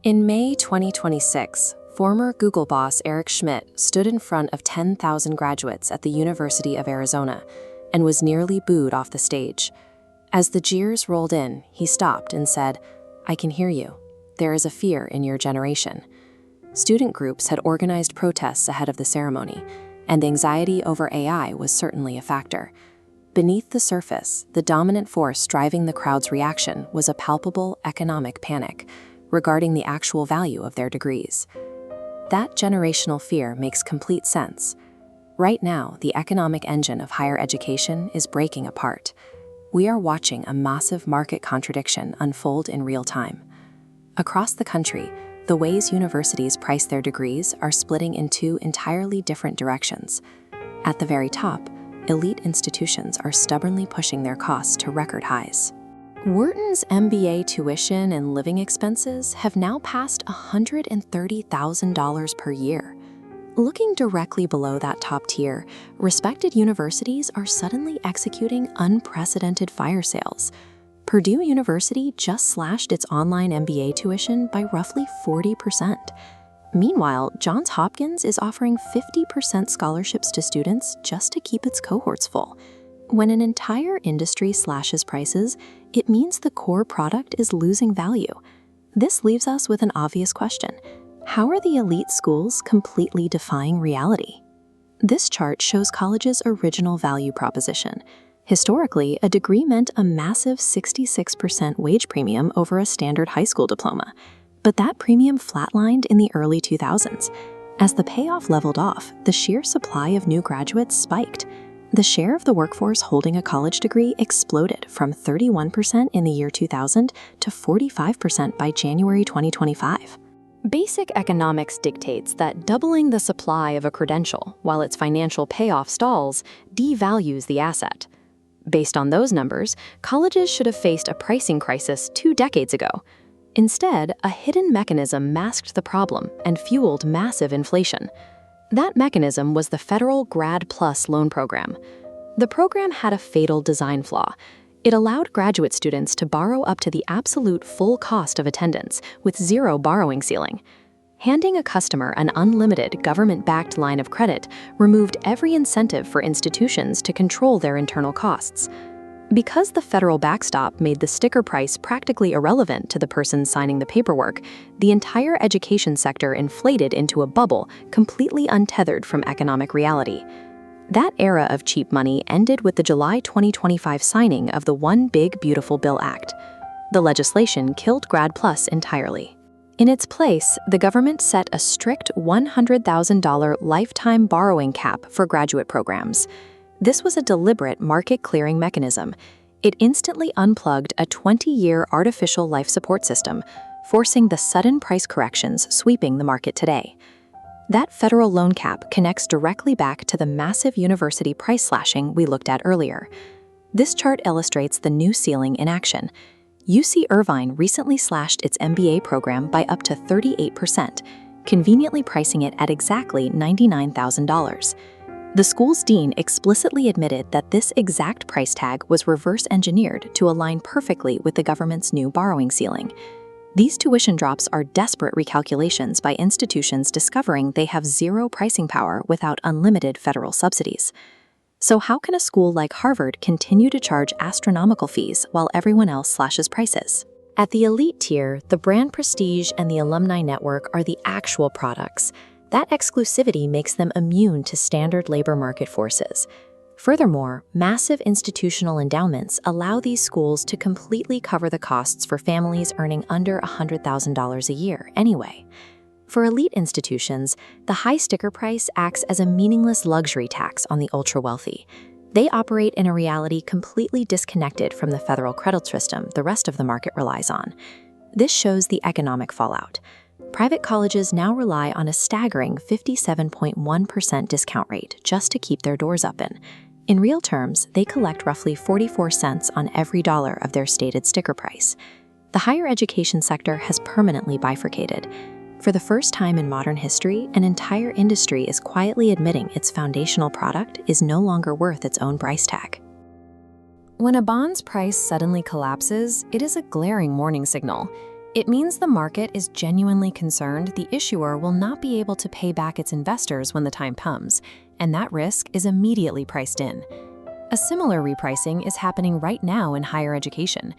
In May 2026, former Google boss Eric Schmidt stood in front of 10,000 graduates at the University of Arizona and was nearly booed off the stage. As the jeers rolled in, he stopped and said, "I can hear you. There is a fear in your generation." Student groups had organized protests ahead of the ceremony, and anxiety over AI was certainly a factor. Beneath the surface, the dominant force driving the crowd's reaction was a palpable economic panic regarding the actual value of their degrees. That generational fear makes complete sense. Right now, the economic engine of higher education is breaking apart. We are watching a massive market contradiction unfold in real time. Across the country, the ways universities price their degrees are splitting in two entirely different directions. At the very top, elite institutions are stubbornly pushing their costs to record highs. Wharton's MBA tuition and living expenses have now passed $130,000 per year. Looking directly below that top tier, respected universities are suddenly executing unprecedented fire sales. Purdue University just slashed its online MBA tuition by roughly 40%. Meanwhile, Johns Hopkins is offering 50% scholarships to students just to keep its cohorts full. When an entire industry slashes prices, it means the core product is losing value. This leaves us with an obvious question. How are the elite schools completely defying reality? This chart shows college's original value proposition. Historically, a degree meant a massive 66% wage premium over a standard high school diploma. But that premium flatlined in the early 2000s. As the payoff leveled off, the sheer supply of new graduates spiked. The share of the workforce holding a college degree exploded from 31% in the year 2000 to 45% by January 2025. Basic economics dictates that doubling the supply of a credential while its financial payoff stalls devalues the asset. Based on those numbers, colleges should have faced a pricing crisis 2 decades ago. Instead, a hidden mechanism masked the problem and fueled massive inflation. That mechanism was the federal Grad Plus loan program. The program had a fatal design flaw. It allowed graduate students to borrow up to the absolute full cost of attendance with zero borrowing ceiling. Handing a customer an unlimited government-backed line of credit removed every incentive for institutions to control their internal costs. Because the federal backstop made the sticker price practically irrelevant to the person signing the paperwork, the entire education sector inflated into a bubble completely untethered from economic reality. That era of cheap money ended with the July 2025 signing of the One Big Beautiful Bill Act. The legislation killed Grad Plus entirely. In its place, the government set a strict $100,000 lifetime borrowing cap for graduate programs. This was a deliberate market-clearing mechanism. It instantly unplugged a 20-year artificial life support system, forcing the sudden price corrections sweeping the market today. That federal loan cap connects directly back to the massive university price slashing we looked at earlier. This chart illustrates the new ceiling in action. UC Irvine recently slashed its MBA program by up to 38%, conveniently pricing it at exactly $99,000. The school's dean explicitly admitted that this exact price tag was reverse engineered to align perfectly with the government's new borrowing ceiling. These tuition drops are desperate recalculations by institutions discovering they have zero pricing power without unlimited federal subsidies. So how can a school like Harvard continue to charge astronomical fees while everyone else slashes prices? At the elite tier, the brand prestige and the alumni network are the actual products. That exclusivity makes them immune to standard labor market forces. Furthermore, massive institutional endowments allow these schools to completely cover the costs for families earning under $100,000 a year anyway. For elite institutions, the high sticker price acts as a meaningless luxury tax on the ultra-wealthy. They operate in a reality completely disconnected from the federal credit system the rest of the market relies on. This shows the economic fallout. Private colleges now rely on a staggering 57.1% discount rate just to keep their doors open. In real terms, they collect roughly 44 cents on every dollar of their stated sticker price. The higher education sector has permanently bifurcated. For the first time in modern history, an entire industry is quietly admitting its foundational product is no longer worth its own price tag. When a bond's price suddenly collapses, it is a glaring warning signal. It means the market is genuinely concerned the issuer will not be able to pay back its investors when the time comes, and that risk is immediately priced in. A similar repricing is happening right now in higher education.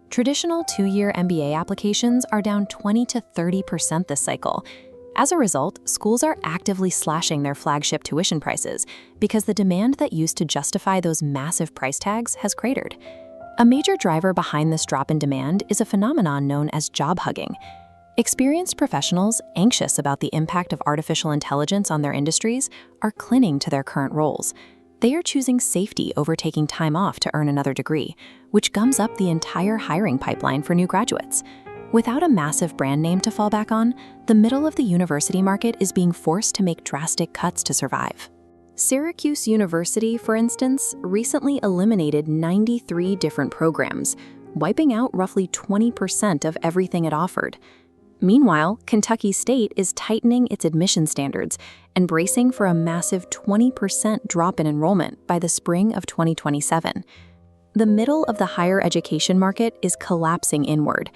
Traditional 2-year MBA applications are down 20 to 30% this cycle. As a result, schools are actively slashing their flagship tuition prices because the demand that used to justify those massive price tags has cratered. A major driver behind this drop in demand is a phenomenon known as job hugging. Experienced professionals, anxious about the impact of artificial intelligence on their industries, are clinging to their current roles. They are choosing safety over taking time off to earn another degree, which gums up the entire hiring pipeline for new graduates. Without a massive brand name to fall back on, the middle of the university market is being forced to make drastic cuts to survive. Syracuse University, for instance, recently eliminated 93 different programs, wiping out roughly 20% of everything it offered. Meanwhile, Kentucky State is tightening its admission standards and bracing for a massive 20% drop in enrollment by the spring of 2027. The middle of the higher education market is collapsing inward.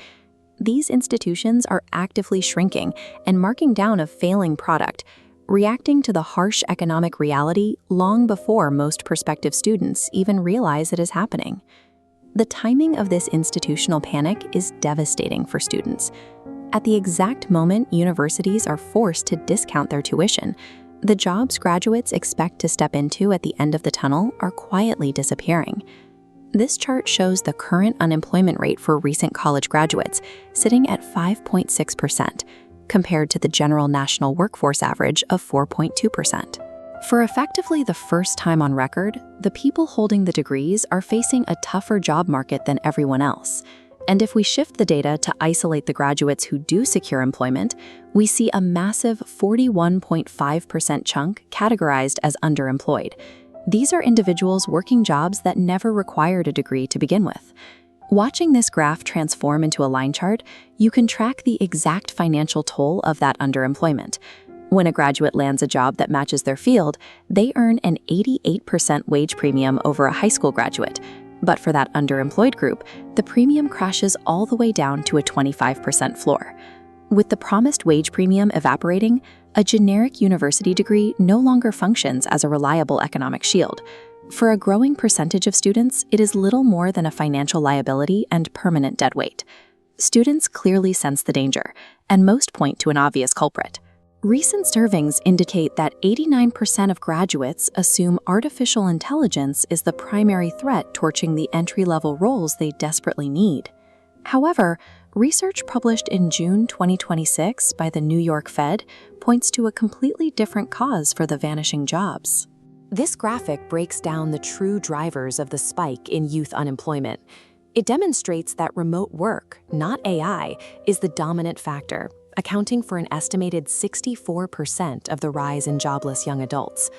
These institutions are actively shrinking and marking down a failing product, reacting to the harsh economic reality long before most prospective students even realize it is happening. The timing of this institutional panic is devastating for students. At the exact moment universities are forced to discount their tuition, the jobs graduates expect to step into at the end of the tunnel are quietly disappearing. This chart shows the current unemployment rate for recent college graduates, sitting at 5.6%, compared to the general national workforce average of 4.2%. For effectively the first time on record, the people holding the degrees are facing a tougher job market than everyone else. And if we shift the data to isolate the graduates who do secure employment, we see a massive 41.5% chunk categorized as underemployed. These are individuals working jobs that never required a degree to begin with. Watching this graph transform into a line chart, you can track the exact financial toll of that underemployment. When a graduate lands a job that matches their field, they earn an 88% wage premium over a high school graduate. But for that underemployed group, the premium crashes all the way down to a 25% floor. With the promised wage premium evaporating, a generic university degree no longer functions as a reliable economic shield. For a growing percentage of students, it is little more than a financial liability and permanent deadweight. Students clearly sense the danger, and most point to an obvious culprit. Recent surveys indicate that 89% of graduates assume artificial intelligence is the primary threat torching the entry-level roles they desperately need. However, research published in June 2026 by the New York Fed points to a completely different cause for the vanishing jobs. This graphic breaks down the true drivers of the spike in youth unemployment. It demonstrates that remote work, not AI, is the dominant factor, accounting for an estimated 64% of the rise in jobless young adults.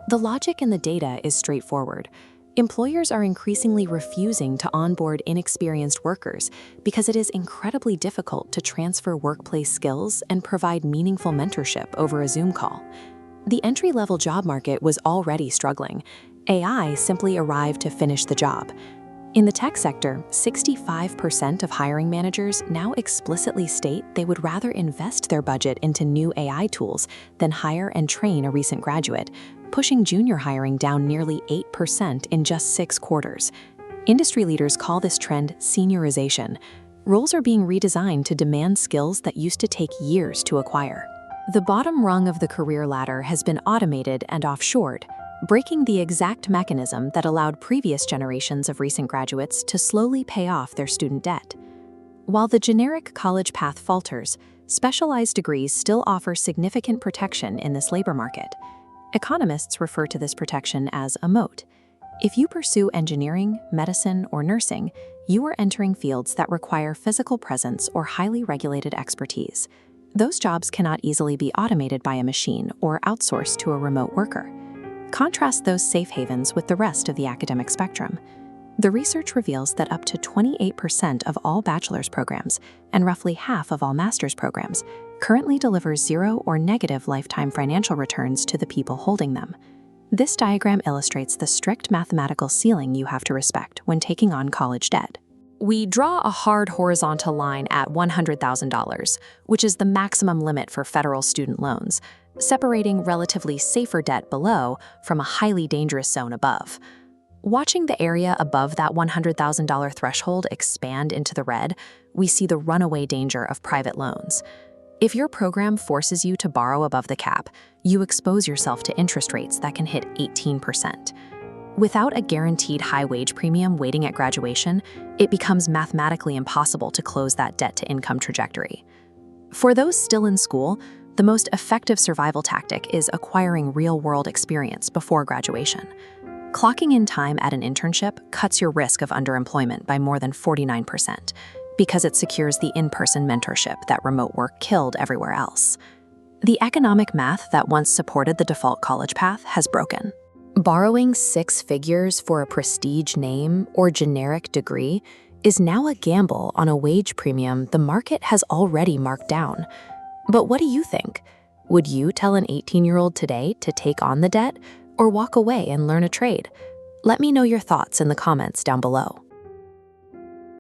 The logic in the data is straightforward. Employers are increasingly refusing to onboard inexperienced workers because it is incredibly difficult to transfer workplace skills and provide meaningful mentorship over a Zoom call. The entry-level job market was already struggling. AI simply arrived to finish the job. In the tech sector, 65% of hiring managers now explicitly state they would rather invest their budget into new AI tools than hire and train a recent graduate, pushing junior hiring down nearly 8% in just 6 quarters. Industry leaders call this trend seniorization. Roles are being redesigned to demand skills that used to take years to acquire. The bottom rung of the career ladder has been automated and offshored, breaking the exact mechanism that allowed previous generations of recent graduates to slowly pay off their student debt. While the generic college path falters, specialized degrees still offer significant protection in this labor market. Economists refer to this protection as a moat. If you pursue engineering, medicine, or nursing, you are entering fields that require physical presence or highly regulated expertise. Those jobs cannot easily be automated by a machine or outsourced to a remote worker. Contrast those safe havens with the rest of the academic spectrum. The research reveals that up to 28% of all bachelor's programs and roughly half of all master's programs currently deliver zero or negative lifetime financial returns to the people holding them. This diagram illustrates the strict mathematical ceiling you have to respect when taking on college debt. We draw a hard horizontal line at $100,000, which is the maximum limit for federal student loans, separating relatively safer debt below from a highly dangerous zone above. Watching the area above that $100,000 threshold expand into the red, we see the runaway danger of private loans. If your program forces you to borrow above the cap, you expose yourself to interest rates that can hit 18%. Without a guaranteed high wage premium waiting at graduation, it becomes mathematically impossible to close that debt-to-income trajectory. For those still in school, the most effective survival tactic is acquiring real-world experience before graduation. Clocking in time at an internship cuts your risk of underemployment by more than 49%, because it secures the in-person mentorship that remote work killed everywhere else. The economic math that once supported the default college path has broken. Borrowing 6 figures for a prestige name or generic degree is now a gamble on a wage premium the market has already marked down. But what do you think? Would you tell an 18-year-old today to take on the debt or walk away and learn a trade? Let me know your thoughts in the comments down below.